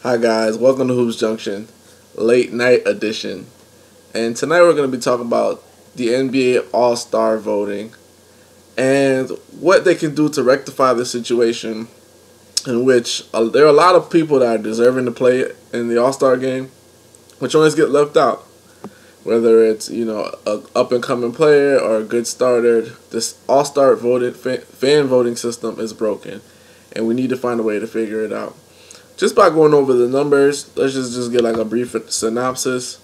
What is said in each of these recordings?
Hi guys, welcome to Hoops Junction, late night edition. And tonight we're going to be talking about the NBA All-Star voting and what they can do to rectify the situation in which there are a lot of people that are deserving to play in the All-Star game, which always get left out. Whether it's, a up-and-coming player or a good starter, this All-Star voted fan voting system is broken, and we need to find a way to figure it out. Just by going over the numbers, let's just get like a brief synopsis.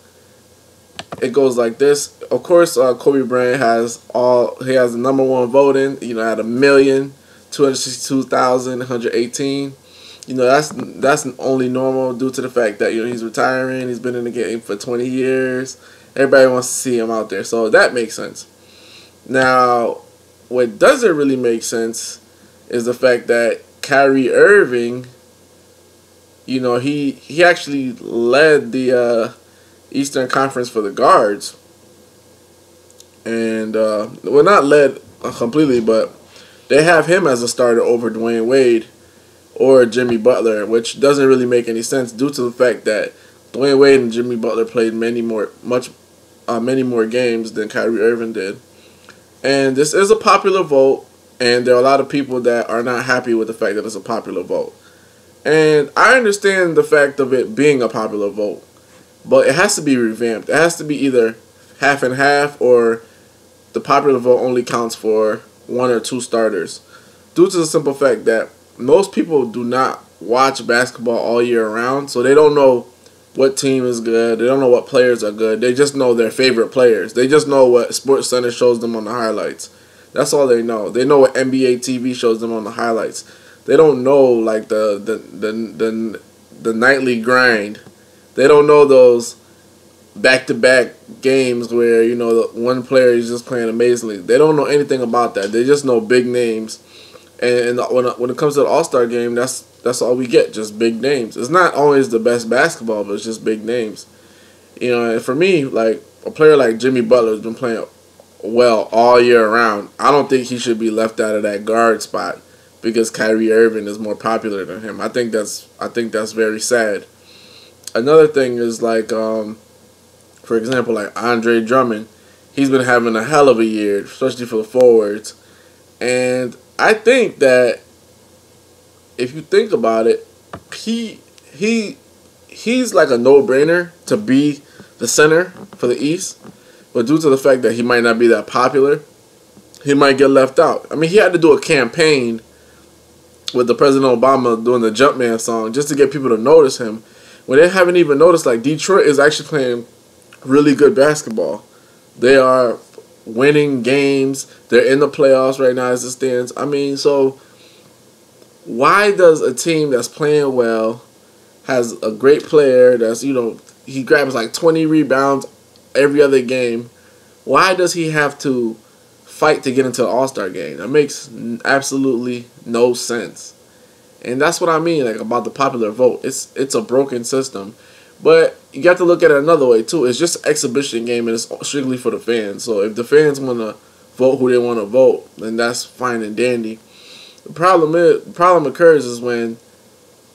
It goes like this. Of course, Kobe Bryant has the number one voting. At 1,262,118. That's only normal due to the fact that he's retiring. He's been in the game for 20 years. Everybody wants to see him out there, so that makes sense. Now, what doesn't really make sense is the fact that Kyrie Irving, he actually led the Eastern Conference for the guards. And, not led completely, but they have him as a starter over Dwayne Wade or Jimmy Butler, which doesn't really make any sense due to the fact that Dwayne Wade and Jimmy Butler played many more games than Kyrie Irving did. And this is a popular vote, and there are a lot of people that are not happy with the fact that it's a popular vote. And I understand the fact of it being a popular vote, but it has to be revamped. It has to be either half and half, or the popular vote only counts for one or two starters, due to the simple fact that most people do not watch basketball all year round, so they don't know what team is good. They don't know what players are good. They just know their favorite players. They just know what SportsCenter shows them on the highlights. That's all they know. They know what NBA TV shows them on the highlights. They don't know like the nightly grind. They don't know those back-to-back games where the one player is just playing amazingly. They don't know anything about that. They just know big names. And when it comes to the All-Star game, that's all we get, just big names. It's not always the best basketball, but it's just big names. And for me, like a player like Jimmy Butler has been playing well all year round. I don't think he should be left out of that guard spot because Kyrie Irving is more popular than him. I think that's very sad. Another thing is like, for example, like Andre Drummond. He's been having a hell of a year, especially for the forwards. And I think that if you think about it, he's like a no-brainer to be the center for the East. But due to the fact that he might not be that popular, he might get left out. I mean, he had to do a campaign with the President Obama doing the Jumpman song just to get people to notice him. When they haven't even noticed, like Detroit is actually playing really good basketball. They are winning games. They're in the playoffs right now as it stands. I mean, so why does a team that's playing well, has a great player that's, he grabs like 20 rebounds every other game, why does he have to fight to get into the All-Star game? That makes absolutely no sense. And that's what I mean, like, about the popular vote. It's a broken system. But you got to look at it another way, too. It's just an exhibition game, and it's strictly for the fans. So if the fans want to vote who they want to vote, then that's fine and dandy. The problem occurs is when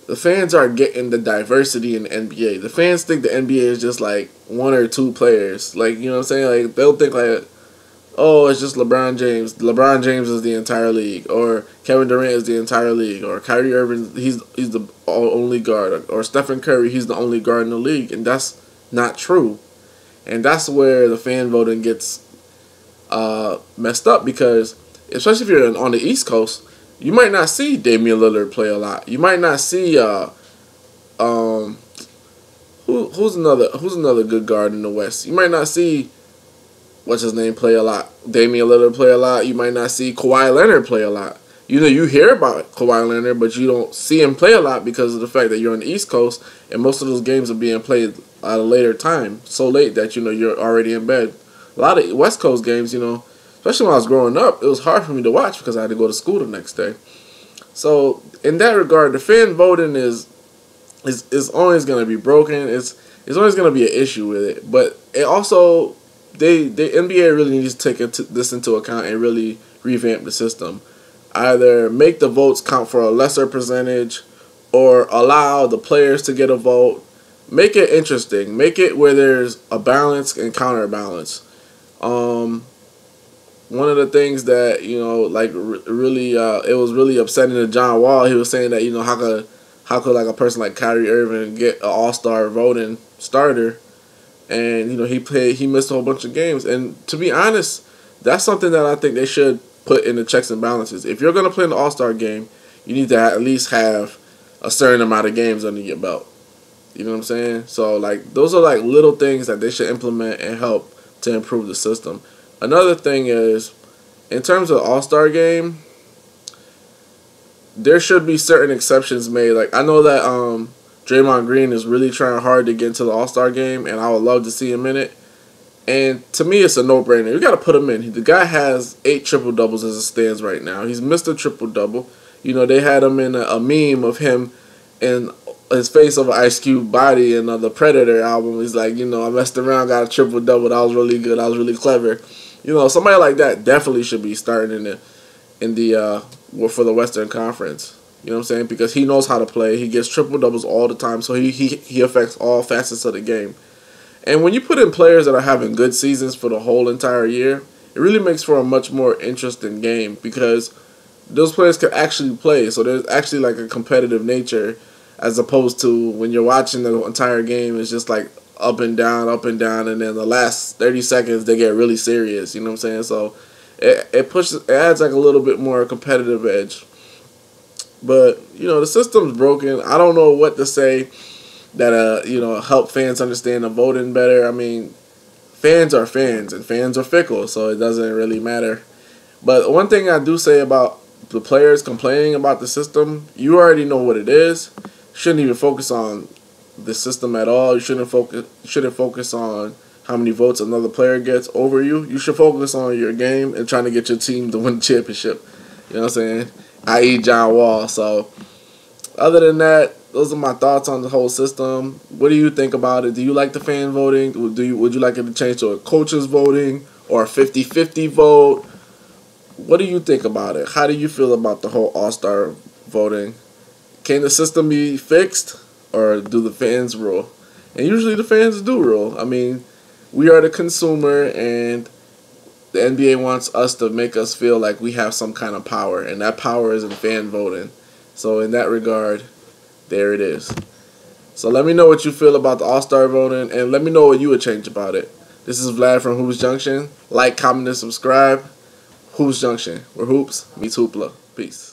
the fans are getting the diversity in the NBA. The fans think the NBA is just like one or two players. Like, you know what I'm saying? Like, they'll think like, oh, it's just LeBron James. LeBron James is the entire league, or Kevin Durant is the entire league, or Kyrie Irving, he's the only guard, or Stephen Curry, he's the only guard in the league, and that's not true. And that's where the fan voting gets messed up, because especially if you're on the East Coast, you might not see Damian Lillard play a lot. You might not see who's another good guard in the West. You might not see what's his name play a lot. Damian Lillard play a lot. You might not see Kawhi Leonard play a lot. You hear about Kawhi Leonard, but you don't see him play a lot because of the fact that you're on the East Coast, and most of those games are being played at a later time, so late that you're already in bed. A lot of West Coast games, especially when I was growing up, it was hard for me to watch because I had to go to school the next day. So in that regard, the fan voting is always going to be broken. It's always going to be an issue with it. But it also, the NBA really needs to take this into account and really revamp the system. Either make the votes count for a lesser percentage, or allow the players to get a vote. Make it interesting. Make it where there's a balance and counterbalance. One of the things that, you know, like really, it was really upsetting to John Wall. He was saying that, you know, how could like a person like Kyrie Irving get an All-Star voting starter, and you know he missed a whole bunch of games. And to be honest, that's something that I think they should put in the checks and balances. If you're gonna play in the All-Star game, you need to at least have a certain amount of games under your belt. You know what I'm saying? So like those are like little things that they should implement and help to improve the system. Another thing is, in terms of All-Star game, there should be certain exceptions made. Like I know that Draymond Green is really trying hard to get into the All-Star game, and I would love to see him in it. And to me, it's a no-brainer. You got to put him in. The guy has 8 triple-doubles as it stands right now. He's Mr. Triple-Double. You know, they had him in a meme of him and his face over Ice Cube body in the Predator album. He's like, you know, I messed around, got a triple-double. That was really good. I was really clever. You know, somebody like that definitely should be starting in the for the Western Conference. You know what I'm saying? Because he knows how to play. He gets triple-doubles all the time, so he affects all facets of the game. And when you put in players that are having good seasons for the whole entire year, it really makes for a much more interesting game because those players can actually play. So there's actually like a competitive nature, as opposed to when you're watching the entire game, it's just like up and down, and then the last 30 seconds they get really serious. You know what I'm saying? So it adds like a little bit more competitive edge. But you know, the system's broken. I don't know what to say that you know, help fans understand the voting better. I mean, fans are fans, and fans are fickle, so it doesn't really matter. But one thing I do say about the players complaining about the system, you already know what it is. You shouldn't even focus on the system at all. You shouldn't focus on how many votes another player gets over you. You should focus on your game and trying to get your team to win the championship. You know what I'm saying? I.e. John Wall. So other than that, those are my thoughts on the whole system. What do you think about it? Do you like the fan voting? Would you like it to change to a coaches voting or a 50-50 vote? What do you think about it? How do you feel about the whole All-Star voting? Can the system be fixed, or do the fans rule? And usually the fans do rule. I mean, we are the consumer, and the NBA wants us to make us feel like we have some kind of power, and that power is in fan voting. So in that regard, there it is. So let me know what you feel about the All-Star voting, and let me know what you would change about it. This is Vlad from Hoops Junction. Like, comment, and subscribe. Hoops Junction, where hoops meets hoopla. Peace.